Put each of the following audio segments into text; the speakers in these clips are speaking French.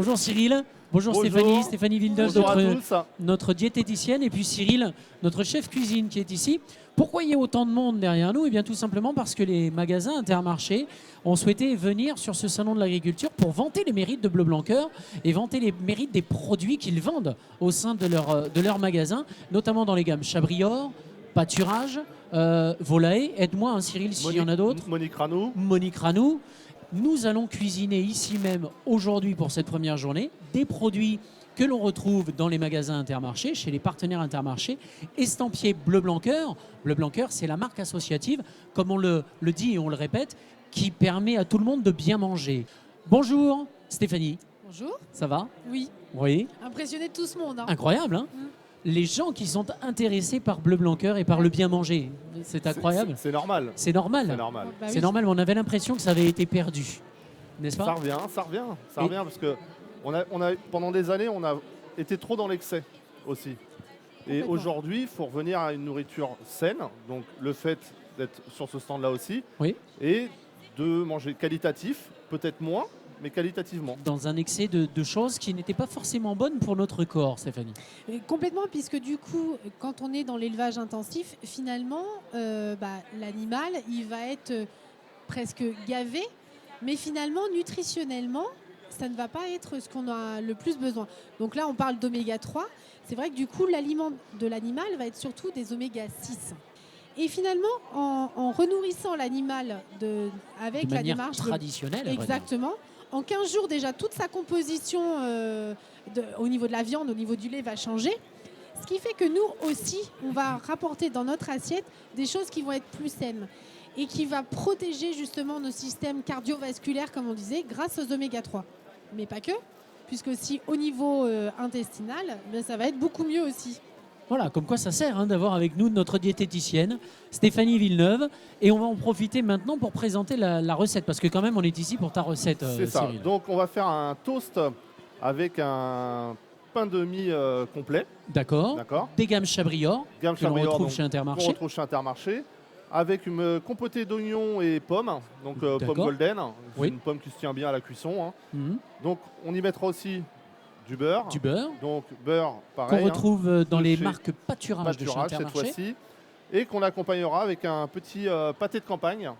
Bonjour Cyril. Bonjour, Bonjour. Stéphanie Villeneuve, Bonjour à tous. notre diététicienne, et puis Cyril, notre chef cuisine qui est ici. Pourquoi il y a autant de monde derrière nous? Eh bien tout simplement parce que les magasins Intermarché ont souhaité venir sur ce salon de l'agriculture pour vanter les mérites de Bleu Blanc Cœur et vanter les mérites des produits qu'ils vendent au sein de leur magasin, notamment dans les gammes Chabrior, pâturage, volaille. Aide-moi, hein, Cyril, s'il y en a d'autres. Monique Ranou. Monique Ranou. Nous allons cuisiner ici même aujourd'hui pour cette première journée des produits que l'on retrouve dans les magasins Intermarché, chez les partenaires Intermarché, estampillés Bleu Blanc Cœur. Bleu Blanc Cœur, c'est la marque associative, comme on le dit et on le répète, qui permet à tout le monde de bien manger. Bonjour Stéphanie. Bonjour. Ça va? Oui. Oui. Impressionné de tout ce monde. Hein. Incroyable, hein? Les gens qui sont intéressés par Bleu Blanc Cœur et par le bien manger, c'est incroyable. C'est normal. C'est normal. C'est normal. Bah C'est oui. normal, mais on avait l'impression que ça avait été perdu, n'est-ce pas? Ça revient parce que pendant des années, on a été trop dans l'excès aussi. Et Complètement. aujourd'hui, il faut revenir à une nourriture saine. Donc le fait d'être sur ce stand-là aussi Oui. et de manger qualitatif, peut-être moins, mais qualitativement. Dans un excès de choses qui n'étaient pas forcément bonnes pour notre corps, Stéphanie. Complètement, puisque du coup, quand on est dans l'élevage intensif, finalement, l'animal, il va être presque gavé, mais finalement, nutritionnellement, ça ne va pas être ce qu'on a le plus besoin. Donc là, on parle d'oméga 3. C'est vrai que du coup, l'aliment de l'animal va être surtout des oméga 6. Et finalement, en renourrissant l'animal avec De la manière démarche traditionnelle. à vrai dire. exactement. En 15 jours, déjà, toute sa composition au niveau de la viande, au niveau du lait va changer. Ce qui fait que nous aussi, on va rapporter dans notre assiette des choses qui vont être plus saines et qui va protéger justement nos systèmes cardiovasculaires, comme on disait, grâce aux oméga 3. Mais pas que, puisque aussi au niveau intestinal, ça va être beaucoup mieux aussi. Voilà, comme quoi ça sert d'avoir avec nous notre diététicienne, Stéphanie Villeneuve. Et on va en profiter maintenant pour présenter la recette, parce que quand même, on est ici pour ta recette, C'est ça. Cyril. Donc on va faire un toast avec un pain de mie complet. D'accord. D'accord. Des gammes Chabrior, Gamme que l'on Chabrior, retrouve donc, chez qu'on Intermarché. retrouve chez Intermarché, avec une compotée d'oignons et pommes, donc pomme D'accord. golden, Oui. une pomme qui se tient bien à la cuisson. Hein. Mhm. Donc on y mettra aussi du beurre. Du beurre, Donc beurre, pareil, qu'on retrouve dans de les chez marques pâturage de chez pâturage cette Intermarché. fois-ci, et qu'on accompagnera avec un petit pâté de campagne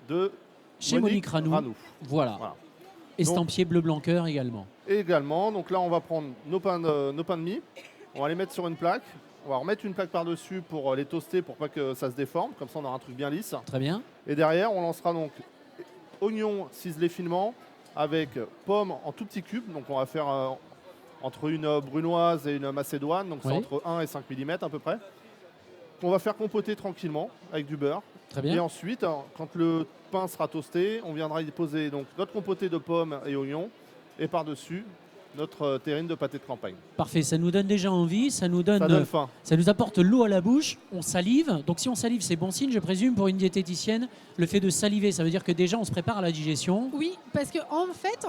de Chez Monique Ranou. Voilà. Voilà. Estampillé Bleu Blanc Cœur également. Et également, donc là on va prendre nos pains de mie, on va les mettre sur une plaque, on va remettre une plaque par-dessus pour les toaster pour pas que ça se déforme, comme ça on aura un truc bien lisse. Très bien. Et derrière on lancera donc oignons ciselés finement avec pommes en tout petits cubes, donc on va faire entre une brunoise et une macédoine, donc c'est Oui. entre 1 et 5 mm à peu près. On va faire compoter tranquillement avec du beurre. Très Et bien. ensuite, quand le pain sera toasté, on viendra y poser donc notre compoté de pommes et oignons et par-dessus notre terrine de pâté de campagne. Parfait. Ça nous donne déjà envie. Ça nous Ça donne faim. Ça nous apporte l'eau à la bouche, on salive. Donc si on salive, c'est bon signe, je présume, pour une diététicienne. Le fait de saliver, ça veut dire que déjà on se prépare à la digestion. Oui, parce que en fait,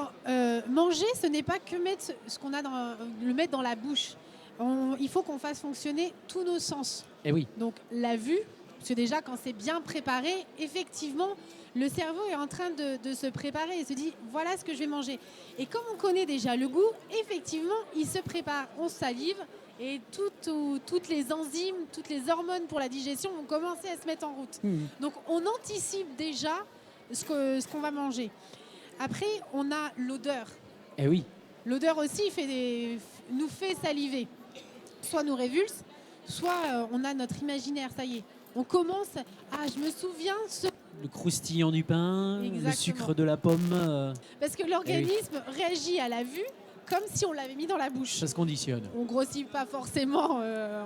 manger, ce n'est pas que mettre ce qu'on a le mettre dans la bouche. Il faut qu'on fasse fonctionner tous nos sens. Et oui, Donc la vue, parce que déjà quand c'est bien préparé, effectivement, le cerveau est en train de se préparer et se dit voilà ce que je vais manger. Et comme on connaît déjà le goût, effectivement, il se prépare, on salive et toutes les enzymes, toutes les hormones pour la digestion vont commencer à se mettre en route. Donc on anticipe déjà ce qu'on va manger. Après, on a l'odeur. et oui. L'odeur aussi nous fait saliver. Soit nous révulse, soit on a notre imaginaire, ça y est. On commence, je me souviens, Le croustillant du pain, le Exactement. sucre de la pomme, parce que l'organisme réagit à la vue comme si on l'avait mis dans la bouche. ça se conditionne. On grossit pas forcément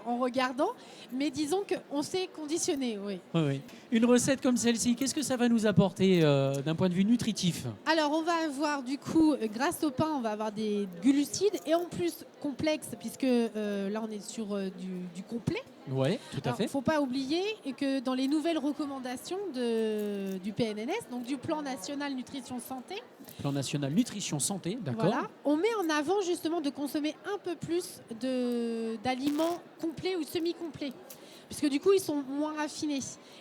en regardant, mais disons qu'on s'est conditionné, oui. Oui, oui. Une recette comme celle-ci, qu'est-ce que ça va nous apporter d'un point de vue nutritif? Alors on va avoir du coup, grâce au pain, on va avoir des glucides et en plus complexes, puisque là on est sur du complet. Oui, tout à Alors, fait. il ne faut pas oublier que dans les nouvelles recommandations du PNNS, donc du Plan National Nutrition Santé, Plan national nutrition santé, d'accord. voilà, on met en avant justement de consommer un peu plus d'aliments complets ou semi-complets, puisque du coup ils sont moins raffinés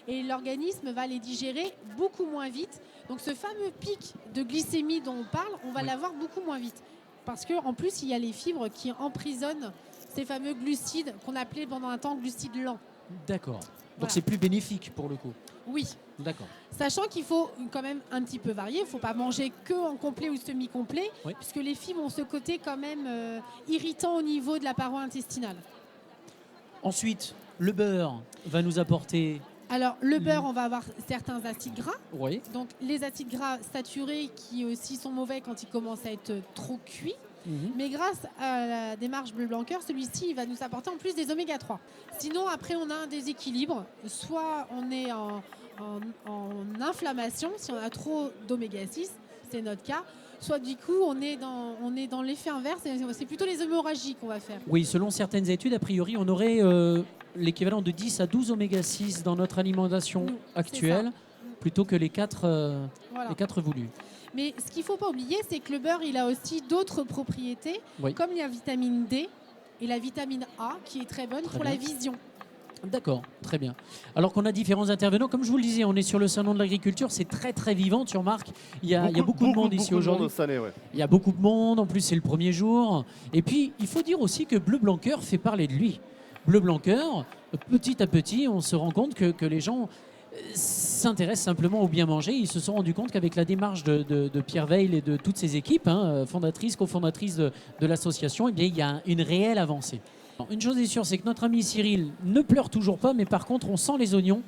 et l'organisme va les digérer beaucoup moins vite. Donc ce fameux pic de glycémie dont on parle, on va Oui. l'avoir beaucoup moins vite. parce qu'en plus, il y a les fibres qui emprisonnent ces fameux glucides qu'on appelait pendant un temps glucides lents. D'accord. Donc Voilà. c'est plus bénéfique pour le coup. Oui, D'accord. sachant qu'il faut quand même un petit peu varier. Il ne faut pas manger que en complet ou semi-complet, Oui. puisque les fibres ont ce côté quand même irritant au niveau de la paroi intestinale. Ensuite, le beurre va nous apporter. Alors, le beurre, on va avoir certains acides gras. Oui. Donc, les acides gras saturés qui aussi sont mauvais quand ils commencent à être trop cuits. Mhm. Mais grâce à la démarche Bleu Blanc Cœur, celui-ci il va nous apporter en plus des oméga 3. Sinon, après, on a un déséquilibre. Soit on est en inflammation, si on a trop d'oméga 6, c'est notre cas. Soit du coup, on est dans l'effet inverse. C'est plutôt les hémorragies qu'on va faire. Oui, selon certaines études, a priori, on aurait l'équivalent de 10 à 12 oméga 6 dans notre alimentation Nous, actuelle, plutôt que les 4 Voilà. voulus. Mais ce qu'il ne faut pas oublier, c'est que le beurre, il a aussi d'autres propriétés, Oui. comme la vitamine D et la vitamine A, qui est très bonne Très pour bien. la vision. D'accord, très bien. Alors qu'on a différents intervenants, comme je vous le disais, on est sur le salon de l'agriculture, c'est très très vivant, tu remarques. Il y a beaucoup de monde ici aujourd'hui. cette année, ouais. Il y a beaucoup de monde, en plus c'est le premier jour. Et puis, il faut dire aussi que Bleu Blanc Cœur fait parler de lui. Bleu Blanc Cœur, petit à petit, on se rend compte que les gens s'intéressent simplement au bien manger. Ils se sont rendus compte qu'avec la démarche de Pierre Veil et de toutes ses équipes, fondatrices, cofondatrices de l'association, eh bien, il y a une réelle avancée. Alors, une chose est sûre, c'est que notre ami Cyril ne pleure toujours pas, mais par contre, on sent les oignons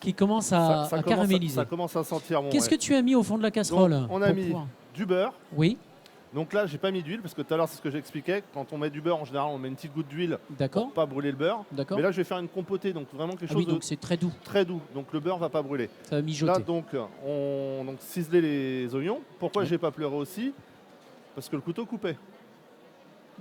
qui commencent à caraméliser. Ça commence à sentir bon. Qu'est-ce que tu as mis au fond de la casserole? Donc, on a pour mis pouvoir- du beurre. Oui, Donc là, j'ai pas mis d'huile parce que tout à l'heure, c'est ce que j'expliquais. Quand on met du beurre, en général, on met une petite goutte d'huile d'accord. pour pas brûler le beurre. D'accord. Mais là, je vais faire une compotée, donc vraiment quelque Ah chose oui, donc de c'est très doux, très doux. Donc le beurre va pas brûler. ça va mijoter. Là, donc, on ciselait les oignons. Pourquoi Oui. j'ai pas pleuré aussi? Parce que le couteau coupait.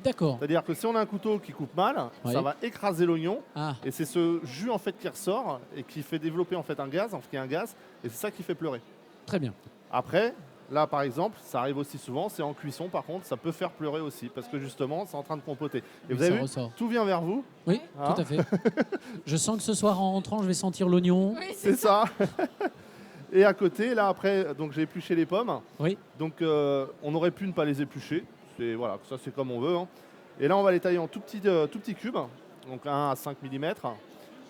D'accord. C'est-à-dire que si on a un couteau qui coupe mal, Oui. ça va écraser l'oignon. Ah, Et c'est ce jus en fait qui ressort et qui fait développer en fait un gaz, qui est un gaz, et c'est ça qui fait pleurer. très bien. Après, là par exemple, ça arrive aussi souvent, c'est en cuisson par contre, ça peut faire pleurer aussi parce que justement c'est en train de compoter. Et Oui, vous avez ça vu, ressort. tout vient vers vous, Oui, Hein tout à fait. Je sens que ce soir en rentrant, je vais sentir l'oignon. c'est ça. Et à côté, là après, donc j'ai épluché les pommes. Oui, Donc on aurait pu ne pas les éplucher. C'est voilà, ça c'est comme on veut. Hein. Et là on va les tailler en tout petits cubes, donc 1 à 5 mm.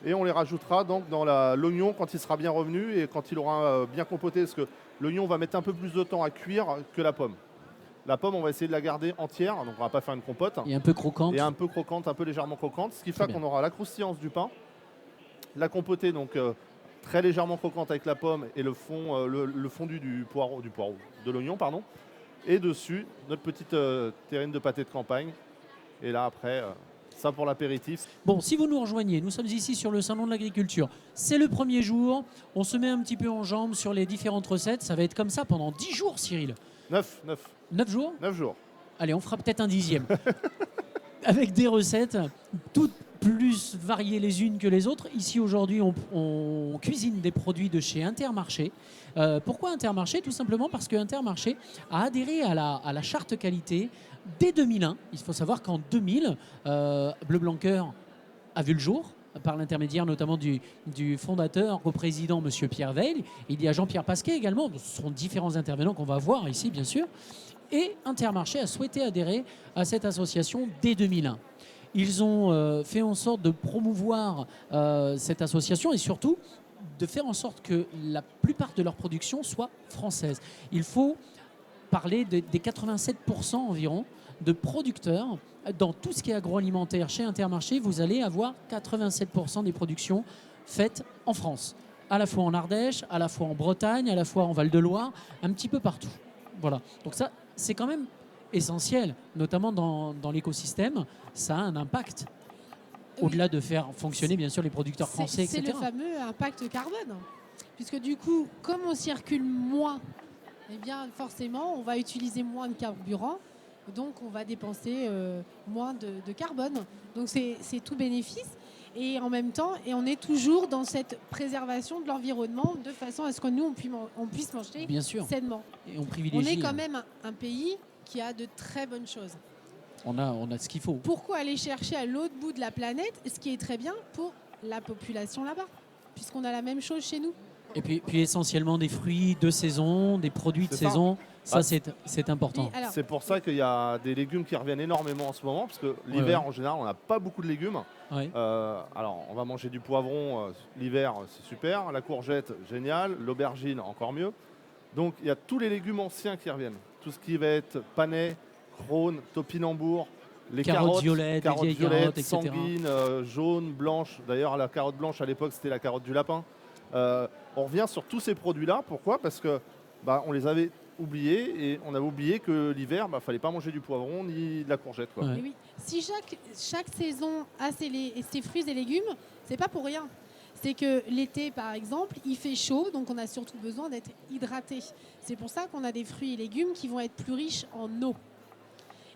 Et on les rajoutera donc dans l'oignon quand il sera bien revenu et quand il aura bien compoté, parce que l'oignon va mettre un peu plus de temps à cuire que la pomme. La pomme, on va essayer de la garder entière, donc on va pas faire une compote. et un peu croquante. Et un peu croquante, un peu légèrement croquante, ce qui Très fait bien. qu'on aura la croustillance du pain, la compotée donc très légèrement croquante avec la pomme et le fond, le fondu du poireau, de l'oignon pardon, et dessus notre petite terrine de pâté de campagne. Et là après, ça pour l'apéritif. Bon, si vous nous rejoignez, nous sommes ici sur le salon de l'agriculture. C'est le premier jour. On se met un petit peu en jambes sur les différentes recettes. Ça va être comme ça pendant 10 jours, Cyril. 9 9 jours? jours. Allez, on fera peut-être un 10e. Avec des recettes toutes plus variées les unes que les autres. Ici, aujourd'hui, on cuisine des produits de chez Intermarché. Pourquoi Intermarché? Tout simplement parce que Intermarché a adhéré à la charte qualité dès 2001. Il faut savoir qu'en 2000, Bleu Blanc Cœur a vu le jour par l'intermédiaire notamment du fondateur, coprésident, Monsieur Pierre Veil. Il y a Jean-Pierre Pasquet également. Ce sont différents intervenants qu'on va voir ici, bien sûr. Et Intermarché a souhaité adhérer à cette association dès 2001. Ils ont fait en sorte de promouvoir cette association et surtout de faire en sorte que la plupart de leur production soit française. Il faut parler des 87% environ de producteurs. Dans tout ce qui est agroalimentaire chez Intermarché, vous allez avoir 87% des productions faites en France. À la fois en Ardèche, à la fois en Bretagne, à la fois en Val-de-Loire, un petit peu partout. Voilà. Donc ça, c'est quand même essentiel, notamment dans l'écosystème. Ça a un impact. Oui. Au-delà de faire fonctionner, bien sûr, les producteurs français, C'est etc. le fameux impact carbone. Puisque du coup, comme on circule moins, eh bien forcément, on va utiliser moins de carburant. Donc, on va dépenser moins de carbone. Donc, c'est tout bénéfice. Et en même temps, on est toujours dans cette préservation de l'environnement de façon à ce que nous, on puisse manger Bien sûr. sainement. Et on On privilégie. est quand même un pays qui a de très bonnes choses. On a ce qu'il faut. Pourquoi aller chercher à l'autre bout de la planète, ce qui est très bien pour la population là-bas, puisqu'on a la même chose chez nous. Et puis essentiellement des fruits de saison, des produits de C'est ça. saison. Ça, c'est important. Et alors, C'est pour ça qu'il y a des légumes qui reviennent énormément en ce moment, parce que l'hiver, en général, on n'a pas beaucoup de légumes. Ouais. Alors, on va manger du poivron l'hiver, c'est super. La courgette, génial. L'aubergine, encore mieux. Donc, il y a tous les légumes anciens qui reviennent. Tout ce qui va être panais, crône, topinambour, les Carottes violettes, les vieilles carottes, etc. sanguines, jaunes, blanches. D'ailleurs, la carotte blanche, à l'époque, c'était la carotte du lapin. On revient sur tous ces produits-là. Pourquoi? Parce que on les avait oubliés et on avait oublié que l'hiver, il ne fallait pas manger du poivron ni de la courgette, quoi. Ouais. et oui, si chaque saison a ses fruits et légumes, c'est pas pour rien. C'est que l'été, par exemple, il fait chaud, donc on a surtout besoin d'être hydraté. C'est pour ça qu'on a des fruits et légumes qui vont être plus riches en eau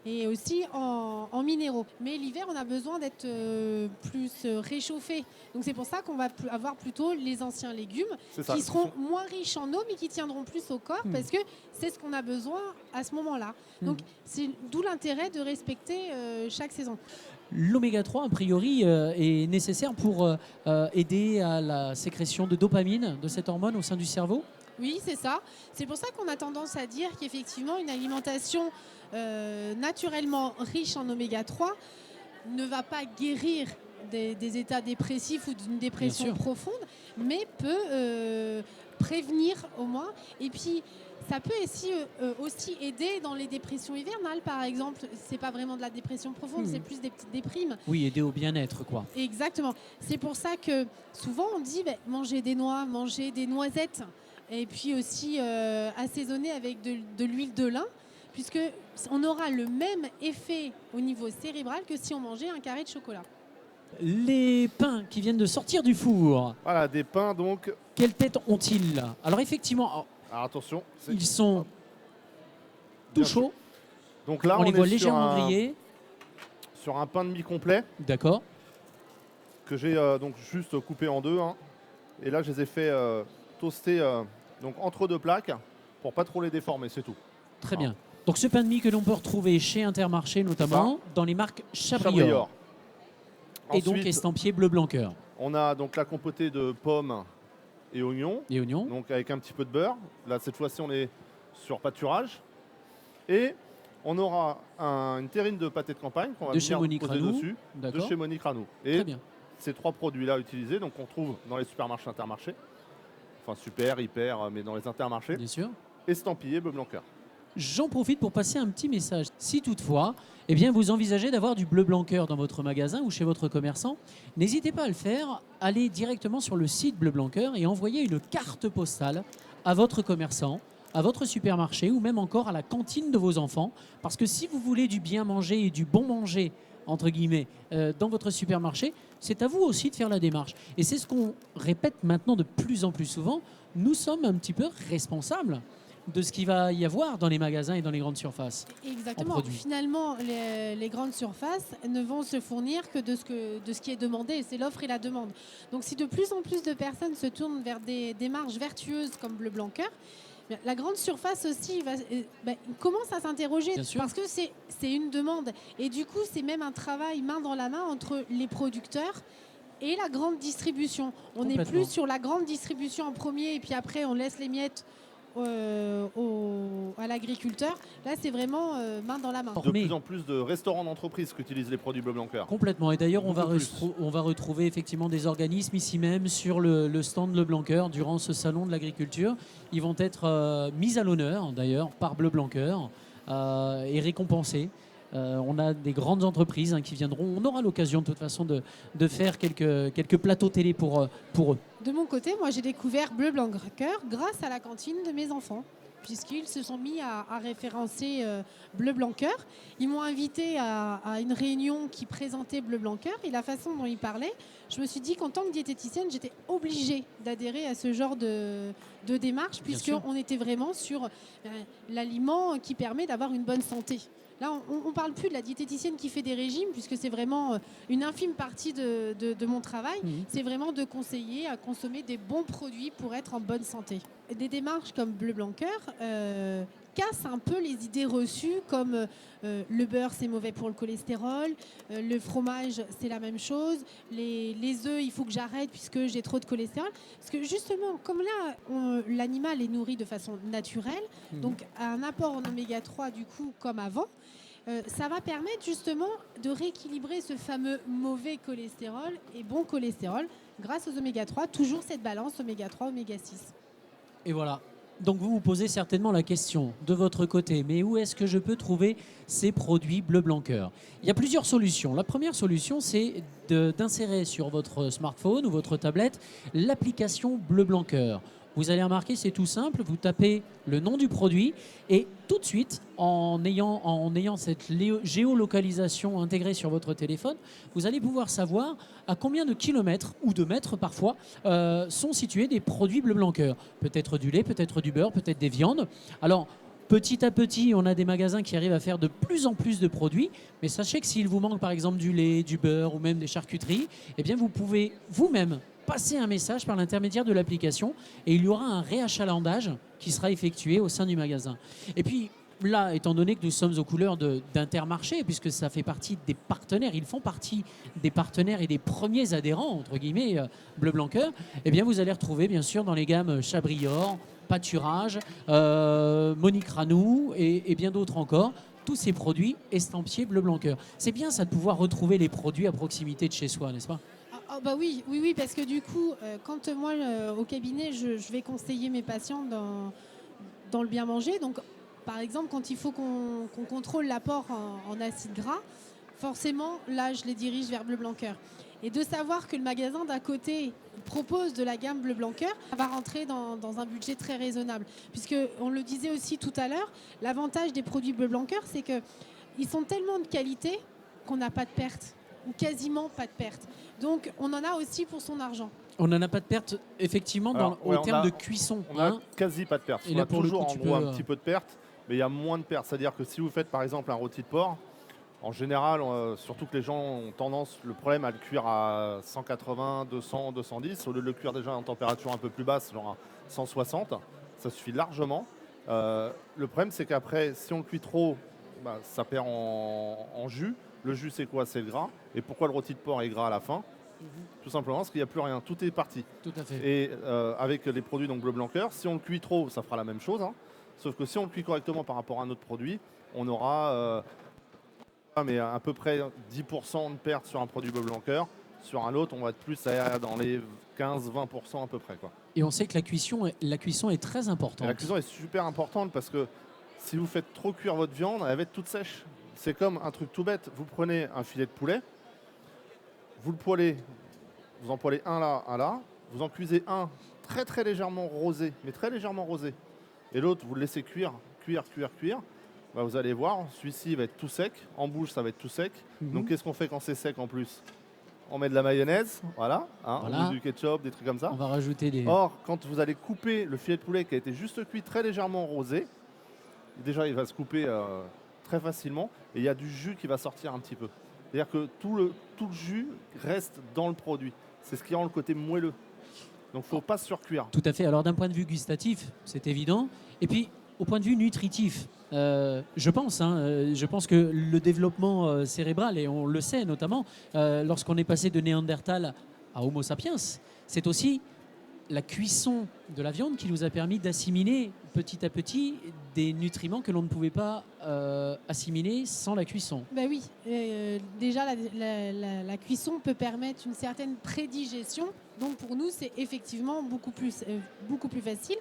et aussi en minéraux. Mais l'hiver, on a besoin d'être plus réchauffé. Donc c'est pour ça qu'on va avoir plutôt les anciens légumes C'est ça. qui seront moins riches en eau, mais qui tiendront plus au corps, parce que c'est ce qu'on a besoin à ce moment-là. Donc c'est d'où l'intérêt de respecter chaque saison. L'oméga 3, a priori, est nécessaire pour aider à la sécrétion de dopamine, de cette hormone au sein du cerveau. Oui, c'est ça. C'est pour ça qu'on a tendance à dire qu'effectivement, une alimentation naturellement riche en oméga 3 ne va pas guérir des états dépressifs ou d'une dépression sûr. profonde, mais peut prévenir au moins. Et puis, ça peut aussi aider dans les dépressions hivernales, par exemple. C'est pas vraiment de la dépression profonde, c'est plus des petites déprimes. Oui, aider au bien-être, quoi. Exactement. C'est pour ça que souvent on dit manger des noix, manger des noisettes, et puis aussi assaisonner avec de l'huile de lin, puisque on aura le même effet au niveau cérébral que si on mangeait un carré de chocolat. Les pains qui viennent de sortir du four, Voilà, des pains, donc. quelle tête ont-ils là? Alors effectivement, Alors, attention. ils sont tout Bien chauds. Donc là, On les voit est légèrement grillés. sur un pain de mie complet D'accord. que j'ai donc juste coupé en deux, hein. Et là, je les ai fait toaster donc entre deux plaques pour pas trop les déformer, c'est tout. Très bien. Donc ce pain de mie que l'on peut retrouver chez Intermarché notamment, dans les marques Chabrior. Chabrior. Et donc Ensuite, estampillé bleu blanc cœur. on a donc la compotée de pommes et oignons, Et oignons. donc avec un petit peu de beurre. Là, cette fois-ci, on est sur pâturage. Et on aura une terrine de pâté de campagne qu'on va De chez venir Monique poser Ranou. dessus, de D'accord. chez Monique Ranou. Très Et bien. ces trois produits-là utilisés, donc on trouve dans les supermarchés Intermarché, enfin super, hyper, mais dans les Intermarchés, Bien sûr. estampillé bleu blanc cœur. J'en profite pour passer un petit message. Si toutefois, eh bien, vous envisagez d'avoir du bleu blanc cœur dans votre magasin ou chez votre commerçant, n'hésitez pas à le faire. Allez directement sur le site Bleu Blanc Cœur et envoyez une carte postale à votre commerçant, à votre supermarché ou même encore à la cantine de vos enfants. Parce que si vous voulez du bien manger et du bon manger, entre guillemets, dans votre supermarché, c'est à vous aussi de faire la démarche. Et c'est ce qu'on répète maintenant de plus en plus souvent. Nous sommes un petit peu responsables de ce qu'il va y avoir dans les magasins et dans les grandes surfaces. Exactement. produits. Finalement, les grandes surfaces ne vont se fournir que de ce qui est demandé. C'est l'offre et la demande. Donc, si de plus en plus de personnes se tournent vers des démarches vertueuses comme Bleu Blanc Cœur, la grande surface aussi commence à s'interroger Bien sûr. parce que c'est une demande. Et du coup, c'est même un travail main dans la main entre les producteurs et la grande distribution. On n'est Complètement. plus sur la grande distribution en premier et puis après, on laisse les miettes à l'agriculteur. Là, c'est vraiment main dans la main. De Mais- plus en plus de restaurants d'entreprise qui utilisent les produits bleu blanc cœur. Complètement. Et d'ailleurs, on va Beaucoup plus. retrouver effectivement des organismes ici même sur le stand Le Blanc Cœur durant ce salon de l'agriculture. Ils vont être mis à l'honneur d'ailleurs par Bleu Blanc Cœur et récompensés. On a des grandes entreprises qui viendront. On aura l'occasion de toute façon de faire quelques plateaux télé pour eux. De mon côté, moi, j'ai découvert Bleu Blanc Cœur grâce à la cantine de mes enfants, puisqu'ils se sont mis à référencer Bleu Blanc Cœur. Ils m'ont invité à une réunion qui présentait Bleu Blanc Cœur, et la façon dont ils parlaient, je me suis dit qu'en tant que diététicienne, j'étais obligée d'adhérer à ce genre de démarche, Bien sûr. puisqu'on était vraiment sur l'aliment qui permet d'avoir une bonne santé. Là, on ne parle plus de la diététicienne qui fait des régimes, puisque c'est vraiment une infime partie de mon travail. Mhm. C'est vraiment de conseiller à consommer des bons produits pour être en bonne santé. Des démarches comme Bleu Blanc Cœur casse un peu les idées reçues comme le beurre c'est mauvais pour le cholestérol, le fromage c'est la même chose, les œufs il faut que j'arrête puisque j'ai trop de cholestérol. Parce que justement, comme là l'animal est nourri de façon naturelle, donc un apport en oméga 3 du coup comme avant, ça va permettre justement de rééquilibrer ce fameux mauvais cholestérol et bon cholestérol grâce aux oméga 3, toujours cette balance oméga 3, oméga 6. Et voilà. Donc vous vous posez certainement la question de votre côté, mais où est-ce que je peux trouver ces produits Bleu Blanc Cœur? Il y a plusieurs solutions. La première solution, c'est d'insérer sur votre smartphone ou votre tablette l'application Bleu Blanc Cœur. Vous allez remarquer, c'est tout simple, vous tapez le nom du produit et tout de suite, en ayant cette géolocalisation intégrée sur votre téléphone, vous allez pouvoir savoir à combien de kilomètres ou de mètres parfois sont situés des produits Bleu Blanc Cœur. Peut-être du lait, peut-être du beurre, peut-être des viandes. Alors, petit à petit, on a des magasins qui arrivent à faire de plus en plus de produits, mais sachez que s'il vous manque par exemple du lait, du beurre ou même des charcuteries, eh bien vous pouvez vous-même passer un message par l'intermédiaire de l'application et il y aura un réachalandage qui sera effectué au sein du magasin. Et puis là, étant donné que nous sommes aux couleurs d'Intermarché, puisque ça fait partie des partenaires, ils font partie des partenaires et des premiers adhérents, entre guillemets, Bleu Blanc Cœur, eh bien vous allez retrouver bien sûr dans les gammes Chabrior, Pâturage, Monique Ranou et bien d'autres encore, tous ces produits estampillés Bleu Blanc Cœur. C'est bien ça de pouvoir retrouver les produits à proximité de chez soi, n'est-ce pas? Bah oui, parce que du coup, quand moi, au cabinet, je vais conseiller mes patients dans le bien manger, donc par exemple, quand il faut qu'on contrôle l'apport en acides gras, forcément, là, je les dirige vers Bleu Blanc Cœur. Et de savoir que le magasin d'à côté propose de la gamme Bleu Blanc Cœur, ça va rentrer dans un budget très raisonnable. Puisque, on le disait aussi tout à l'heure, l'avantage des produits Bleu Blanc Cœur, c'est qu'ils sont tellement de qualité qu'on n'a pas de perte, ou quasiment pas de perte. Donc, on en a aussi pour son argent. On n'en a pas de perte, effectivement, au terme de cuisson. On n'a quasi pas de perte. Et on là, a pour le toujours coup, en gros un petit peu de perte, mais il y a moins de perte. C'est-à-dire que si vous faites par exemple un rôti de porc, en général, surtout que les gens ont tendance, le problème à le cuire à 180, 200, 210, au lieu de le cuire déjà en température un peu plus basse, genre à 160, ça suffit largement. Le problème, c'est qu'après, si on le cuit trop, ça perd en jus. Le jus, c'est quoi? C'est le gras. Et pourquoi le rôti de porc est gras à la fin? Tout simplement parce qu'il n'y a plus rien, tout est parti. Tout à fait. Et avec les produits donc Bleu Blanc Cœur, si on le cuit trop, ça fera la même chose. Hein. Sauf que si on le cuit correctement par rapport à un autre produit, on aura à peu près 10% de perte sur un produit Bleu Blanc Cœur. Sur un autre, on va être plus dans les 15-20% à peu près. Quoi. Et on sait que la cuisson est très importante. Et la cuisson est super importante parce que si vous faites trop cuire votre viande, elle va être toute sèche. C'est comme un truc tout bête. Vous prenez un filet de poulet, vous le poêlez, vous en poêlez un là, vous en cuisez un très très légèrement rosé, mais très légèrement rosé. Et l'autre, vous le laissez cuire. Vous allez voir, celui-ci va être tout sec. En bouche, ça va être tout sec. Donc qu'est-ce qu'on fait quand c'est sec en plus? On met de la mayonnaise, voilà. Ou du ketchup, des trucs comme ça. On va rajouter des... Or, quand vous allez couper le filet de poulet qui a été juste cuit très légèrement rosé, déjà il va se couper très facilement et il y a du jus qui va sortir un petit peu. C'est-à-dire que tout le jus reste dans le produit. C'est ce qui rend le côté moelleux. Donc il ne faut pas surcuire. Tout à fait. Alors d'un point de vue gustatif, c'est évident. Et puis au point de vue nutritif, je pense que le développement cérébral, et on le sait notamment, lorsqu'on est passé de Néandertal à Homo sapiens, c'est aussi la cuisson de la viande qui nous a permis d'assimiler petit à petit des nutriments que l'on ne pouvait pas assimiler sans la cuisson. Ben oui, déjà la cuisson peut permettre une certaine prédigestion, donc pour nous c'est effectivement beaucoup plus facile.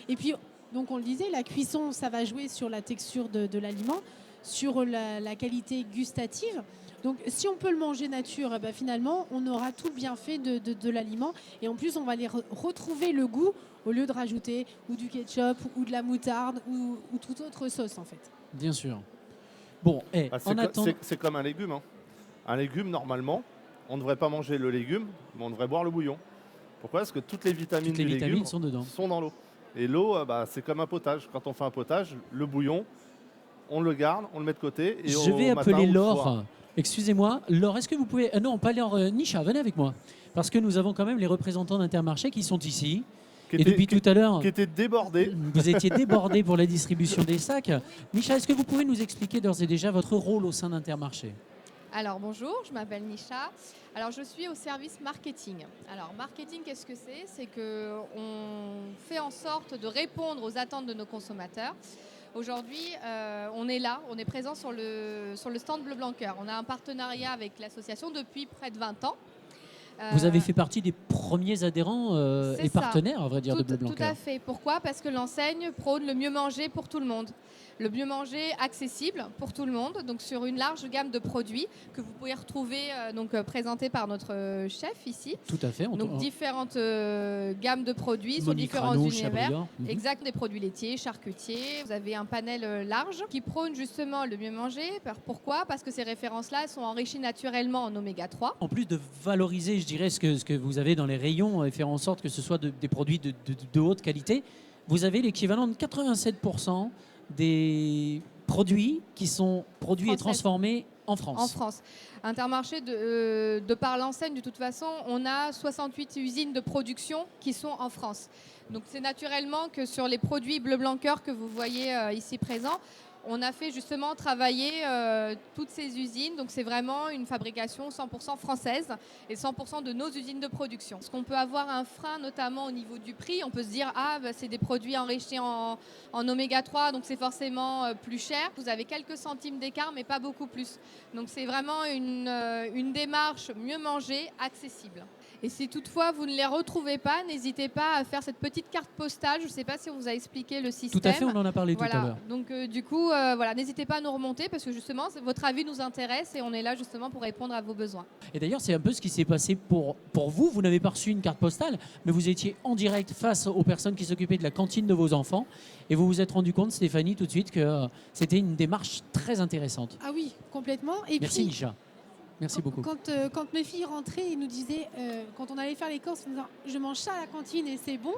Et puis, donc on le disait, la cuisson ça va jouer sur la texture de l'aliment, sur la qualité gustative. Donc si on peut le manger nature, finalement on aura tout le bienfait de l'aliment et en plus on va aller retrouver le goût au lieu de rajouter ou du ketchup ou de la moutarde ou toute autre sauce en fait. Bien sûr. Bon, c'est comme un légume. Hein. Un légume, normalement, on ne devrait pas manger le légume, mais on devrait boire le bouillon. Pourquoi? Parce que toutes les vitamines du légume sont dedans. Sont dans l'eau. Et l'eau, c'est comme un potage. Quand on fait un potage, le bouillon, on le garde, on le met de côté. Et je vais appeler Laure. Excusez-moi, Laure, est-ce que vous pouvez... non, pas Laure, Nisha, venez avec moi. Parce que nous avons quand même les représentants d'Intermarché qui sont ici. qui Et depuis tout à l'heure, qui était débordé. vous étiez débordé pour la distribution des sacs. Micha, est-ce que vous pouvez nous expliquer d'ores et déjà votre rôle au sein d'Intermarché? Alors bonjour, je m'appelle Nisha. Alors je suis au service marketing. Alors marketing, qu'est-ce que c'est? C'est qu'on fait en sorte de répondre aux attentes de nos consommateurs. Aujourd'hui, on est là, on est présent sur le stand Bleu Blanc Cœur. On a un partenariat avec l'association depuis près de 20 ans. Vous avez fait partie des premiers adhérents c'est et ça. partenaires, à vrai dire, de Bleu Blanc Tout Cœur. à fait. Pourquoi? Parce que l'enseigne prône le mieux manger pour tout le monde. Le mieux manger accessible pour tout le monde, donc sur une large gamme de produits que vous pouvez retrouver présentés par notre chef ici. Tout à fait. Donc différentes gammes de produits sur Monique différents Rano, univers. Chabrior. Exact, des produits laitiers, charcutiers. Vous avez un panel large qui prône justement le mieux manger. Pourquoi? Parce que ces références-là sont enrichies naturellement en oméga 3. En plus de valoriser, je dirais, ce que vous avez dans les rayons et faire en sorte que ce soit des produits de haute qualité, vous avez l'équivalent de 87% des produits qui sont produits et Français. transformés en France. En France. Intermarché, de par l'enseigne, de toute façon, on a 68 usines de production qui sont en France. Donc c'est naturellement que sur les produits Bleu Blanc Cœur que vous voyez ici présents, on a fait justement travailler toutes ces usines. Donc c'est vraiment une fabrication 100% française et 100% de nos usines de production. Parce qu'on peut avoir un frein notamment au niveau du prix. On peut se dire, c'est des produits enrichis en oméga 3, donc c'est forcément plus cher. Vous avez quelques centimes d'écart, mais pas beaucoup plus. Donc c'est vraiment une démarche mieux manger, accessible. Et si toutefois vous ne les retrouvez pas, n'hésitez pas à faire cette petite carte postale. Je ne sais pas si on vous a expliqué le système. Tout à fait, on en a parlé tout à l'heure. Donc du coup, n'hésitez pas à nous remonter parce que justement, votre avis nous intéresse et on est là justement pour répondre à vos besoins. Et d'ailleurs, c'est un peu ce qui s'est passé pour vous. Vous n'avez pas reçu une carte postale, mais vous étiez en direct face aux personnes qui s'occupaient de la cantine de vos enfants. Et vous vous êtes rendu compte, Stéphanie, tout de suite, que c'était une démarche très intéressante. Ah oui, complètement. Et Merci, puis, Nisha. Merci beaucoup. Quand mes filles rentraient, ils nous disaient, quand on allait faire les courses, ils nous disaient, je mange ça à la cantine et c'est bon.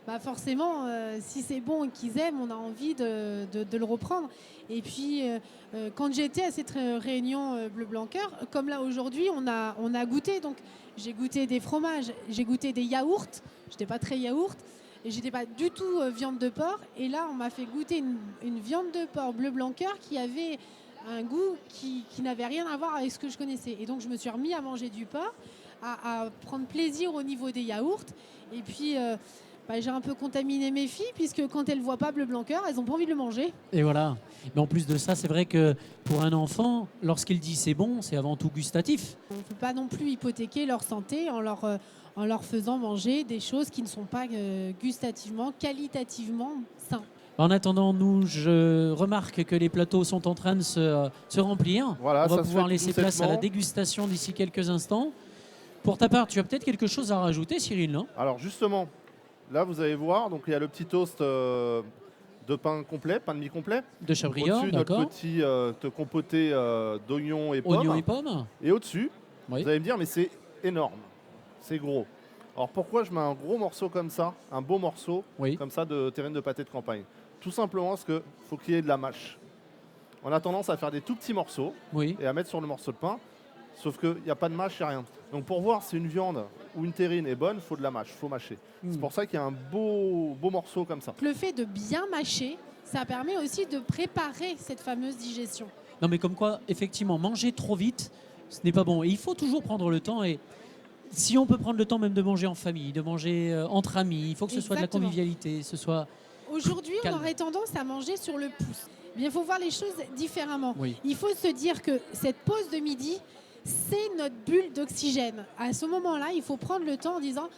Bah forcément, si c'est bon et qu'ils aiment, on a envie de le reprendre. Et puis, quand j'étais à cette réunion Bleu Blanc Cœur, comme là aujourd'hui, on a goûté. Donc, j'ai goûté des fromages, j'ai goûté des yaourts. Je n'étais pas très yaourt. Et j'étais pas du tout viande de porc. Et là, on m'a fait goûter une viande de porc Bleu Blanc Cœur qui avait un goût qui n'avait rien à voir avec ce que je connaissais. Et donc, je me suis remis à manger du porc, à prendre plaisir au niveau des yaourts. Et puis, j'ai un peu contaminé mes filles, puisque quand elles ne voient pas Bleu Blanc Cœur, elles n'ont pas envie de le manger. Et voilà. Mais en plus de ça, c'est vrai que pour un enfant, lorsqu'il dit c'est bon, c'est avant tout gustatif. On ne peut pas non plus hypothéquer leur santé en leur faisant manger des choses qui ne sont pas gustativement, qualitativement sains. En attendant, je remarque que les plateaux sont en train de se remplir. Voilà, on va ça se pouvoir fait laisser tout place à la doucement. dégustation d'ici quelques instants. Pour ta part, tu as peut-être quelque chose à rajouter, Cyril, non? Alors justement, là vous allez voir, donc il y a le petit toast de pain complet, pain de mie complet. De Chabrior, Au-dessus, notre d'accord. petit compoté d'oignons et pommes. Oignons et pommes. Et au-dessus, Oui. vous allez me dire, mais c'est énorme, c'est gros. Alors pourquoi je mets un gros morceau comme ça, un beau morceau Oui. comme ça de terrine de pâté de campagne? Tout simplement parce qu'il faut qu'il y ait de la mâche. On a tendance à faire des tout petits morceaux Oui. et à mettre sur le morceau de pain, sauf qu'il n'y a pas de mâche, il n'y a rien. Donc pour voir si une viande ou une terrine est bonne, il faut de la mâche, il faut mâcher. C'est pour ça qu'il y a un beau morceau comme ça. Le fait de bien mâcher, ça permet aussi de préparer cette fameuse digestion. Non, mais comme quoi, effectivement, manger trop vite, ce n'est pas bon. Et il faut toujours prendre le temps. Et si on peut prendre le temps même de manger en famille, de manger entre amis, il faut que ce soit de la Exactement. convivialité, ce soit... Aujourd'hui, on Calme. aurait tendance à manger sur le pouce. Eh bien, il faut voir les choses différemment. Oui. Il faut se dire que cette pause de midi, c'est notre bulle d'oxygène. À ce moment-là, il faut prendre le temps en disant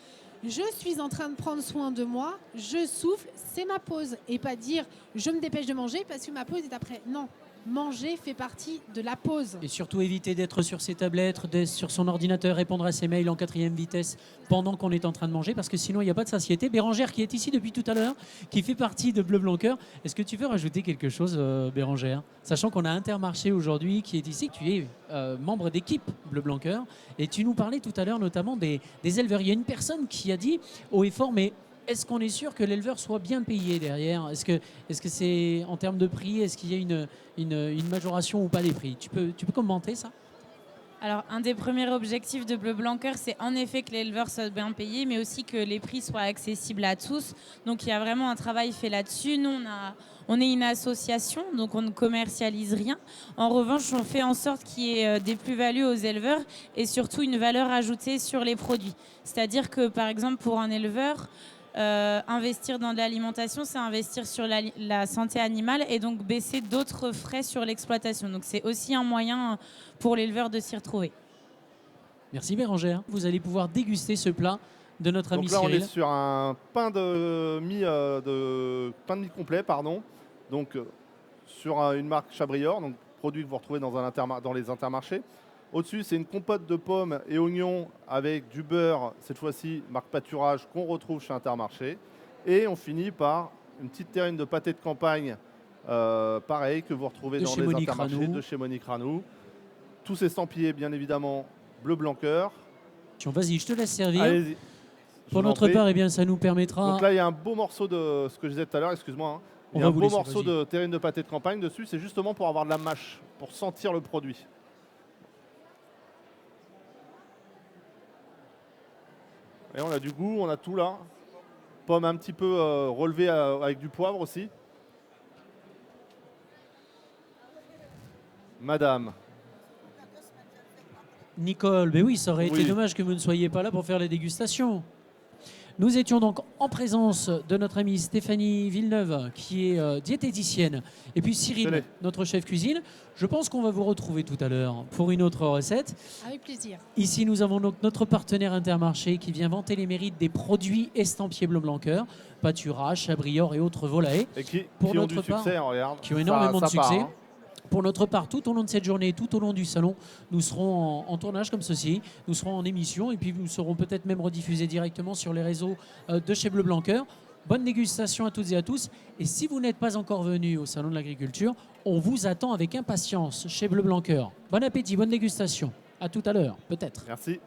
je suis en train de prendre soin de moi, je souffle, c'est ma pause. Et pas dire je me dépêche de manger parce que ma pause est après. Non, manger fait partie de la pause. Et surtout éviter d'être sur ses tablettes, d'être sur son ordinateur, répondre à ses mails en 4e vitesse pendant qu'on est en train de manger, parce que sinon il n'y a pas de satiété. Bérangère qui est ici depuis tout à l'heure, qui fait partie de Bleu Blanc Cœur. Est-ce que tu veux rajouter quelque chose, Bérangère? Sachant qu'on a Intermarché aujourd'hui qui est ici, que tu es membre d'équipe Bleu Blanc Cœur, et tu nous parlais tout à l'heure notamment des éleveurs. Il y a une personne qui a dit haut et fort, mais est-ce qu'on est sûr que l'éleveur soit bien payé derrière? Est-ce que c'est en termes de prix? Est-ce qu'il y a une majoration ou pas des prix? Tu peux commenter ça? Alors, un des premiers objectifs de Bleu Blanc Cœur, c'est en effet que l'éleveur soit bien payé, mais aussi que les prix soient accessibles à tous. Donc, il y a vraiment un travail fait là-dessus. Nous, on est une association, donc on ne commercialise rien. En revanche, on fait en sorte qu'il y ait des plus-values aux éleveurs et surtout une valeur ajoutée sur les produits. C'est-à-dire que, par exemple, pour un éleveur, investir dans de l'alimentation, c'est investir sur la santé animale et donc baisser d'autres frais sur l'exploitation. Donc c'est aussi un moyen pour l'éleveur de s'y retrouver. Merci Bérangère. Vous allez pouvoir déguster ce plat de notre ami Donc là, on Cyril. est sur un pain de mie complet, pardon. Donc sur une marque Chabrior, donc produit que vous retrouvez dans les intermarchés. Au-dessus, c'est une compote de pommes et oignons avec du beurre, cette fois-ci marque Pâturage, qu'on retrouve chez Intermarché. Et on finit par une petite terrine de pâté de campagne, pareil, que vous retrouvez dans chez les Monique intermarchés Ranou. de chez Monique Ranou. Tous estampillés, bien évidemment, bleu blanc cœur. Vas-y, je te laisse servir. Allez-y. Je Pour vous en notre prie. part, eh bien, ça nous permettra... Donc là, il y a un beau morceau de ce que je disais tout à l'heure, excuse-moi. hein. On Il y a va un vous beau laisser, morceau vas-y. de terrine de pâté de campagne dessus. C'est justement pour avoir de la mâche, pour sentir le produit. Et on a du goût, on a tout là. Pomme un petit peu relevée avec du poivre aussi. Madame, Nicole, ben oui, ça aurait Oui. été dommage que vous ne soyez pas là pour faire la dégustation. Nous étions donc en présence de notre amie Stéphanie Villeneuve, qui est diététicienne, et puis Cyril, Tenez. notre chef cuisine. Je pense qu'on va vous retrouver tout à l'heure pour une autre recette. Avec plaisir. Ici, nous avons donc notre partenaire Intermarché qui vient vanter les mérites des produits estampillés Bleu Blanc Cœur, pâturage, chabrior et autres volailles. et qui Pour ont notre du part, succès, regarde. qui ont énormément de Ça part, succès. hein. Pour notre part, tout au long de cette journée, tout au long du salon, nous serons en tournage comme ceci, nous serons en émission et puis nous serons peut-être même rediffusés directement sur les réseaux de chez Bleu Blanc Cœur. Bonne dégustation à toutes et à tous. Et si vous n'êtes pas encore venus au Salon de l'Agriculture, on vous attend avec impatience chez Bleu Blanc Cœur. Bon appétit, bonne dégustation. À tout à l'heure, peut-être. Merci.